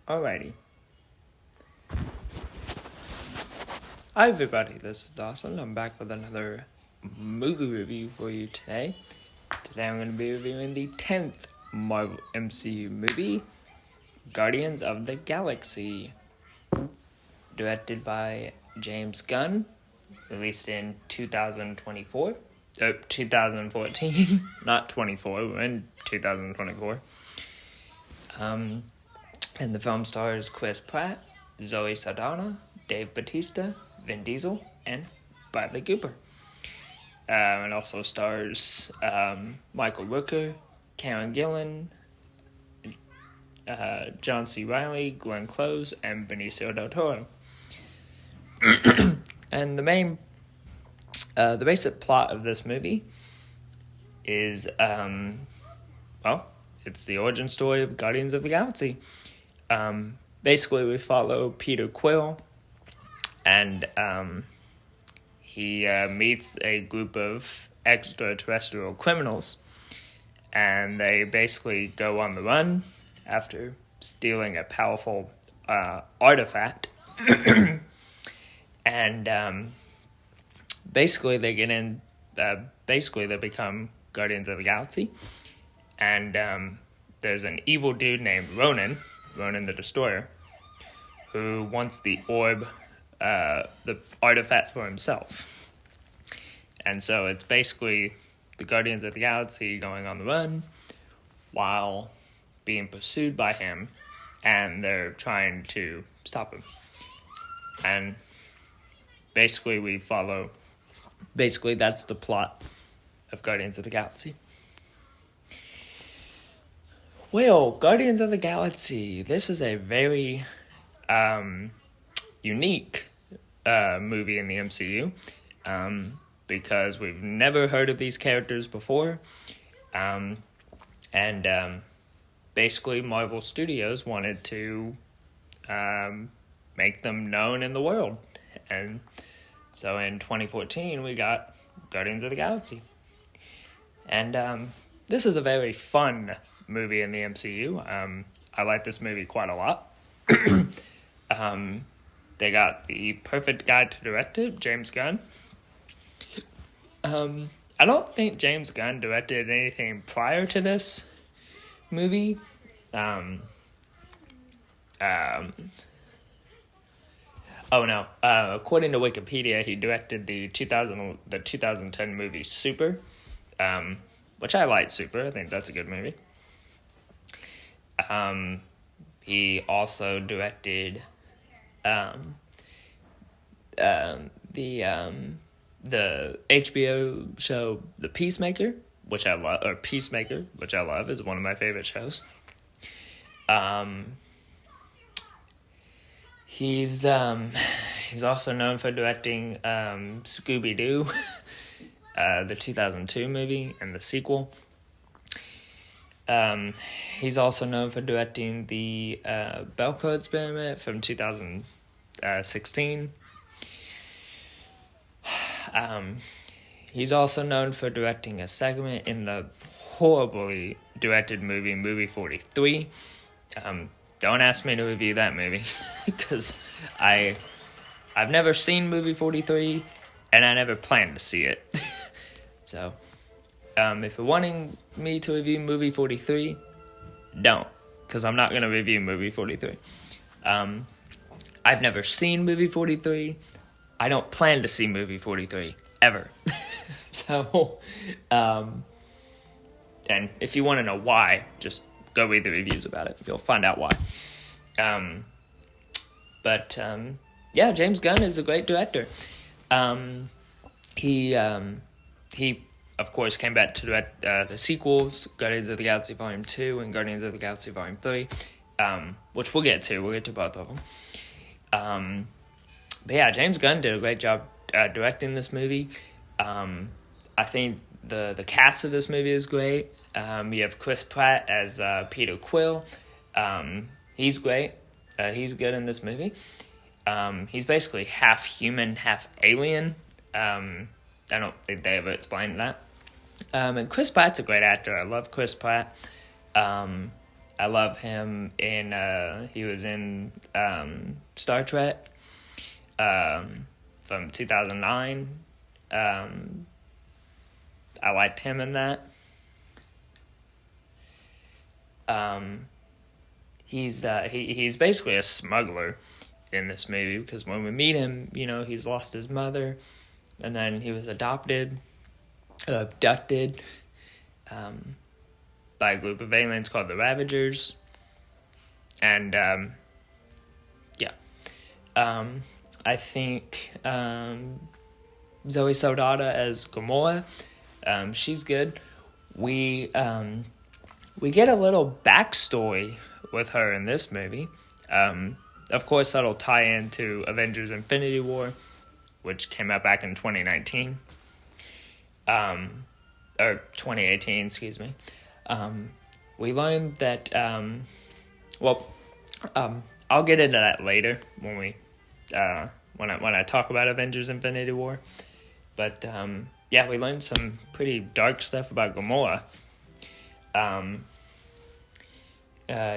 Alrighty. Hi everybody, this is Dawson. I'm back with another movie review for you today. Today I'm going to be reviewing the 10th Marvel MCU movie, Guardians of the Galaxy. Directed by James Gunn, released in 2014, not 24, we're in 2024. And the film stars Chris Pratt, Zoe Saldana, Dave Bautista, Vin Diesel, and Bradley Cooper. It also stars Michael Rooker, Karen Gillan, John C. Reilly, Glenn Close, and Benicio del Toro. And the basic plot of this movie is, it's the origin story of Guardians of the Galaxy. Basically, we follow Peter Quill, and he meets a group of extraterrestrial criminals, and they basically go on the run after stealing a powerful artifact. And basically they get in, they become Guardians of the Galaxy. And there's an evil dude named Ronan the Destroyer, who wants the orb, the artifact for himself. And so it's basically the Guardians of the Galaxy going on the run while being pursued by him, and they're trying to stop him. And basically that's the plot of Guardians of the Galaxy. Well, Guardians of the Galaxy, this is a very unique movie in the MCU, because we've never heard of these characters before, and basically Marvel Studios wanted to make them known in the world, and so in 2014 we got Guardians of the Galaxy, and this is a very fun movie in the MCU. I like this movie quite a lot. They got the perfect guy to direct it, James Gunn. I don't think James Gunn directed anything prior to this movie. According to Wikipedia, he directed the 2010 movie Super, which I like Super. I think that's a good movie. He also directed the HBO show The Peacemaker, which I love, is one of my favorite shows. He's also known for directing Scooby-Doo, the 2002 movie, and the sequel. He's also known for directing the Belko Experiment from 2016. He's also known for directing a segment in the horribly directed movie 43. Don't ask me to review that movie, because I've never seen movie 43, and I never planned to see it. So, if you're wanting me to review movie 43, don't, because I'm not going to review movie 43. I've never seen movie 43. I don't plan to see movie 43, ever. So, and if you want to know why, just go read the reviews about it. You'll find out why. James Gunn is a great director. He of course came back to direct the sequels, Guardians of the Galaxy Volume 2 and Guardians of the Galaxy Volume 3, which we'll get to both of them. James Gunn did a great job directing this movie. I think the cast of this movie is great. You have Chris Pratt as Peter Quill. He's great. He's good in this movie. He's basically half human, half alien. I don't think they ever explained that. And Chris Pratt's a great actor. I love Chris Pratt. I love him in, he was in Star Trek from 2009. I liked him in that. He's basically a smuggler in this movie, because when we meet him, he's lost his mother, and then he was abducted by a group of aliens called the Ravagers. And I think Zoe Saldana as Gamora, she's good. We get a little backstory with her in this movie. Of course, that'll tie into Avengers Infinity War, which came out back in 2019. Or 2018, excuse me. We learned that, I'll get into that later when I talk about Avengers Infinity War. But, we learned some pretty dark stuff about Gamora.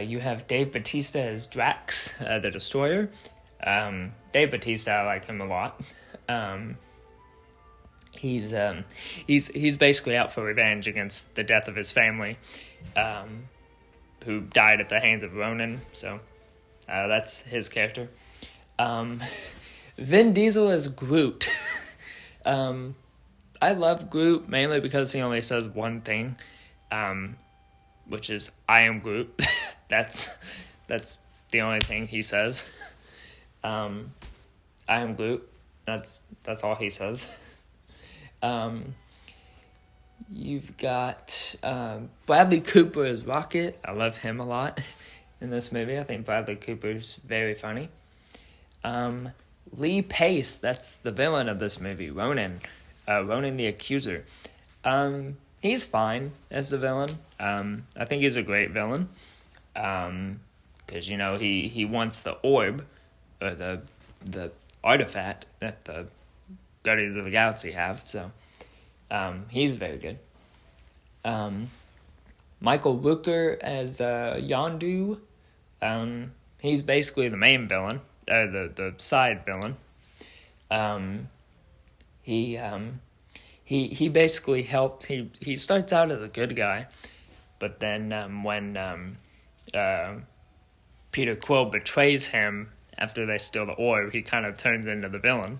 You have Dave Bautista as Drax, the Destroyer. Dave Bautista, I like him a lot. He's basically out for revenge against the death of his family, who died at the hands of Ronan. So that's his character. Vin Diesel as Groot. I love Groot mainly because he only says one thing, which is "I am Groot." That's the only thing he says. I am Groot. That's all he says. You've got Bradley Cooper as Rocket. I love him a lot in this movie. I think Bradley Cooper's very funny. Lee Pace, that's the villain of this movie, Ronan the Accuser. He's fine as the villain. I think he's a great villain. Because, he wants the orb, or the artifact that the Guardians of the Galaxy have, so he's very good. Michael Rooker as Yondu. He's basically the main villain, the side villain. He basically helped. He starts out as a good guy, but then when Peter Quill betrays him after they steal the orb, he kind of turns into the villain.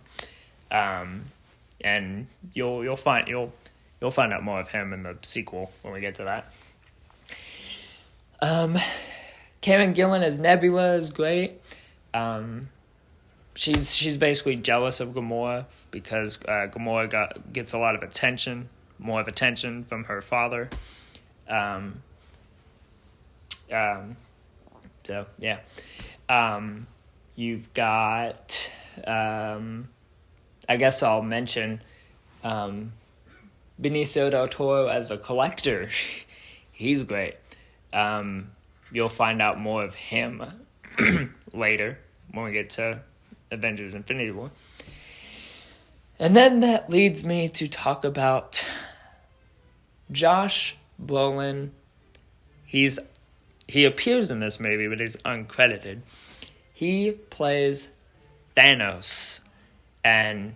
And you'll find out more of him in the sequel when we get to that. Karen Gillan as Nebula is great. She's basically jealous of Gamora because Gamora gets a lot of attention, more of attention from her father. You've got, I guess I'll mention Benicio del Toro as a collector. He's great. You'll find out more of him later when we get to Avengers Infinity War. And then that leads me to talk about Josh Brolin. He appears in this movie, but he's uncredited. He plays Thanos, and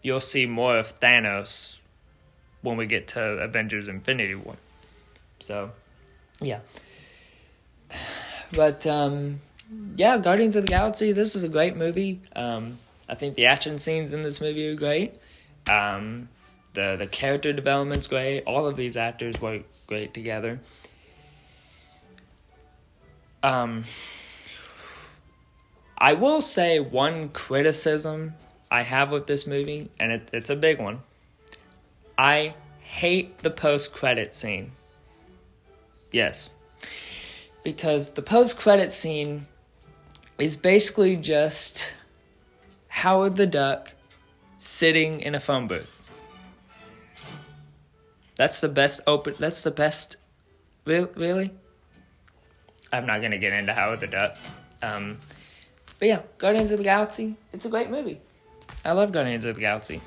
you'll see more of Thanos when we get to Avengers Infinity War. So, yeah. But, Guardians of the Galaxy, this is a great movie. I think the action scenes in this movie are great. The character development's great. All of these actors work great together. I will say one criticism I have with this movie, and it's a big one. I hate the post-credit scene. Yes. Because the post-credit scene is basically just Howard the Duck sitting in a phone booth. That's the best Really? I'm not going to get into Howard the Duck. But yeah, Guardians of the Galaxy, it's a great movie. I love Guardians of the Galaxy.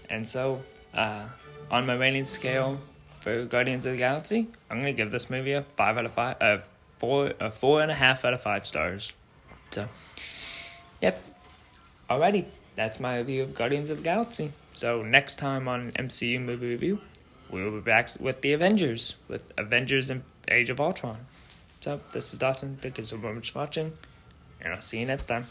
And so, on my rating scale, for Guardians of the Galaxy, I'm gonna give this movie a 5 out of 5, a 4.5 out of 5 stars. So, yep. Alrighty, that's my review of Guardians of the Galaxy. So next time on MCU Movie Review, we will be back with the Avengers, with Avengers and Age of Ultron. So, this is Dawson. Thank you so much for watching, and I'll see you next time.